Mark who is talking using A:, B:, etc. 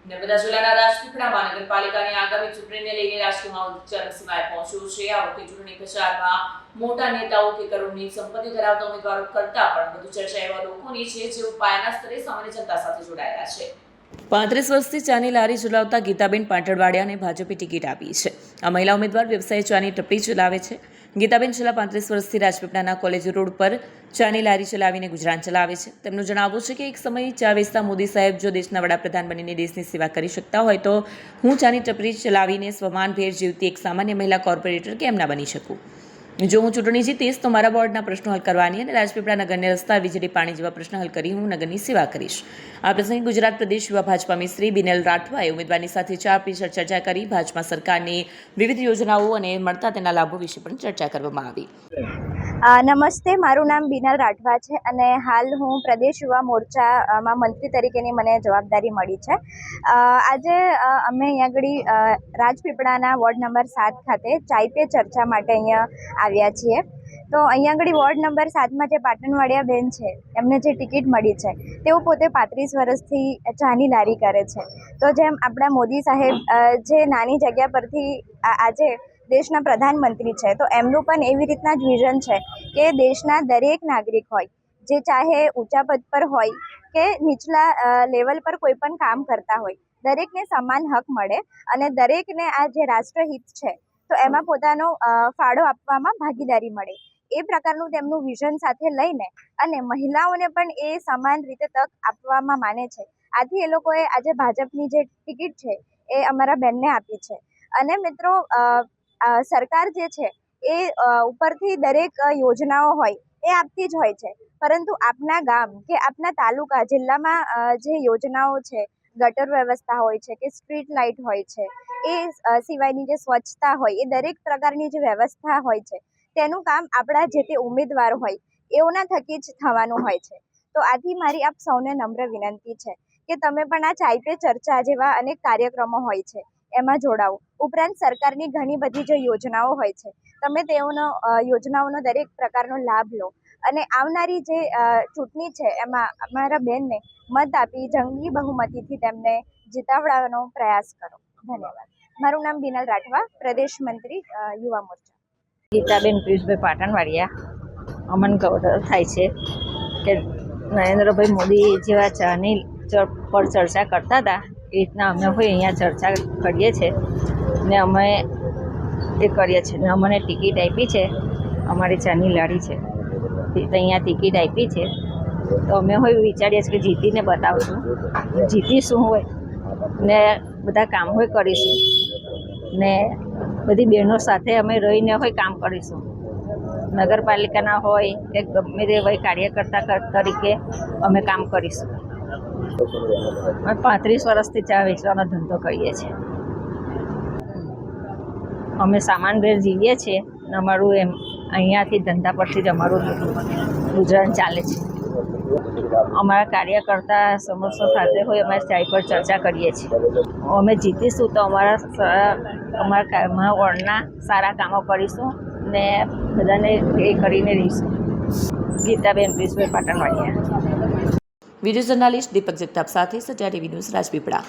A: નર્મદા જિલ્લાના રાજપીપળા મહાનગરપાલિકાની આગામી ચૂંટણીને લઈને રાજકીય માહોલ ચરમસીમાએ પહોંચ્યો છે। આ વખતે ચૂંટણી પ્રચારમાં મોટા નેતાઓ કે કરોડની સંપત્તિ ધરાવતા ઉમેદવારો કરતા પણ વધુ ચર્ચા એવા લોકોની છે જેઓ પાયાના સ્તરે સામાન્ય જનતા સાથે જોડાયેલા છે। 35 વર્ષથી ચાની લારી ચલાવતા ગીતાબેન પાટણવાડિયાને ભાજપે ટિકિટ આપી છે। આ મહિલા ઉમેદવાર વ્યવસાય ચાની ટપરી ચલાવે છે। ગીતાબેન છેલ્લા 35 વર્ષથી રાજપીપળાના કોલેજ રોડ પર ચાની લારી ચલાવીને ગુજરાન ચલાવે છે। તેમનું જણાવવું છે કે એક સમયે ચા વેચતા મોદી સાહેબ જો દેશના વડાપ્રધાન બનીને દેશની સેવા કરી શકતા હોય તો હું ચાની ટપરી ચલાવીને સ્વમાનભેર જીવતી એક સામાન્ય મહિલા કોર્પોરેટર કેમ ના બની શકું। જો હું ચૂંટણી જીતીશ તો મારા વોર્ડના પ્રશ્નો હલ કરવાની અને રાજપીપળા નગરને રસ્તા, વીજળી, પાણી જેવા પ્રશ્નો હલ કરી હું નગરની સેવા કરીશ। આ પ્રસંગે ગુજરાત પ્રદેશ યુવા ભાજપા મિસ્ત્રી બિનેલ રાઠવાએ ઉમેદવારની સાથે ચા પી ચર્ચા કરી। ભાજપા સરકારની વિવિધ યોજનાઓ અને મળતા તેના લાભો વિશે પણ ચર્ચા કરવામાં આવી।
B: નમસ્તે, મારું નામ બિનેલ રાઠવા છે અને હાલ હું પ્રદેશ યુવા મોરચામાં મંત્રી તરીકેની મને જવાબદારી મળી છે। આજે અમે અહીંયા આગળ રાજપીપળાના વોર્ડ નંબર 7 ખાતે ચાય પે ચર્ચા માટે અહીંયા આવ્યા છીએ। તો અહીંયા આગળ વોર્ડ નંબર 7માં જે પાટણવાડિયા બેન છે એમને જે ટિકિટ મળી છે તેઓ પોતે 35 વર્ષથી ચાની લારી કરે છે। તો જેમ આપણા મોદી સાહેબ જે નાની જગ્યા પરથી આજે દેશના પ્રધાનમંત્રી છે તો એમનું પણ એવી રીતના જ વિઝન છે કે દેશના દરેક નાગરિક હોય, જે ચાહે ઊંચા પદ પર હોય કે નીચલા લેવલ પર કોઈ પણ કામ કરતા હોય, દરેકને સમાન હક મળે અને દરેકને આ જે રાષ્ટ્રહિત છે તો એમાં પોતાનો ફાળો આપવામાં ભાગીદારી મળે, એ પ્રકારનું તેમનું વિઝન સાથે લઈને અને મહિલાઓને પણ એ સમાન રીતે તક આપવામાં માને છે। આથી એ લોકોએ આજે ભાજપની જે ટિકિટ છે એ અમારા બેનને આપી છે। અને મિત્રો, સરકાર જે છે એ ઉપરથી દરેક યોજનાઓ હોય એ આપતી જ હોય છે, પરંતુ આપના ગામ કે આપના તાલુકા જિલ્લામાં જે યોજનાઓ છે, ગટર વ્યવસ્થા હોય છે કે સ્ટ્રીટ લાઇટ હોય છે, એ સિવાયની જે સ્વચ્છતા હોય, એ દરેક પ્રકારની જે વ્યવસ્થા હોય છે તેનું કામ આપણા જે તે ઉમેદવાર હોય એઓના થકી જ થવાનું હોય છે। તો આથી મારી આપ સૌને નમ્ર વિનંતી છે કે તમે પણ આ ચાય પે ચર્ચા જેવા અનેક કાર્યક્રમો હોય છે એમાં જોડાઓ। ઉપરાંત સરકારની ઘણી બધી જે યોજનાઓ હોય છે તમે યોજનાઓનો દરેક પ્રકારનો લાભ લો અને આવનારી જે ચૂંટણી છે એમાં અમારા બેનને મત આપી જંગી બહુમતીથી તેમને જીતાડવાનો પ્રયાસ કરો। ધન્યવાદ। મારું નામ બિનેલ રાઠવા, પ્રદેશ મંત્રી યુવા મોરચા।
C: ગીતાબેન પિયુષભાઈ પાટણવાડિયા। અમન ગૌરવ થાય છે કે નરેન્દ્રભાઈ મોદી જેવા ચાની પર ચર્ચા કરતા હતા એ રીતના અમે હોય અહીંયા ચર્ચા કરીએ છીએ ને અમે એ કરીએ છીએ ને અમને ટિકિટ આપી છે। અમારી ચાની લારી છે અહીંયા ટિકિટ આપી છે તો અમે હોય વિચારીએ છીએ કે જીતીને બતાવશું, જીતીશું હોય ને બધા કામ હોય કરીશું ને બધી બહેનો સાથે અમે રહીને હોય કામ કરીશું। નગરપાલિકાના હોય કે ગમે તે હોય કાર્યકર્તા તરીકે અમે કામ કરીશું। અમે 35 વર્ષથી ચા વેચવાનો ધંધો કરીએ છીએ। અમે સામાનભેર જીવીએ છીએ અને અમારું એમ અહીંયાથી ધંધા પરથી જ અમારું ગુજરાન ચાલે છે। અમારા કાર્યકર્તા સમસ્યા સાથે હોય અમે ચાય પર ચર્ચા કરીએ છીએ। અમે જીતીશું તો અમારા વોર્ડના સારા કામો કરીશું ને બધાને એ કરીને રહીશું। ગીતાબેન પિયુષભાઈ પાટણવાડિયા।
A: વિડીયો જર્નાલિસ્ટ દીપક જગતાપ સાથે સત્યા ટીવી ન્યૂઝ રાજપીપળા।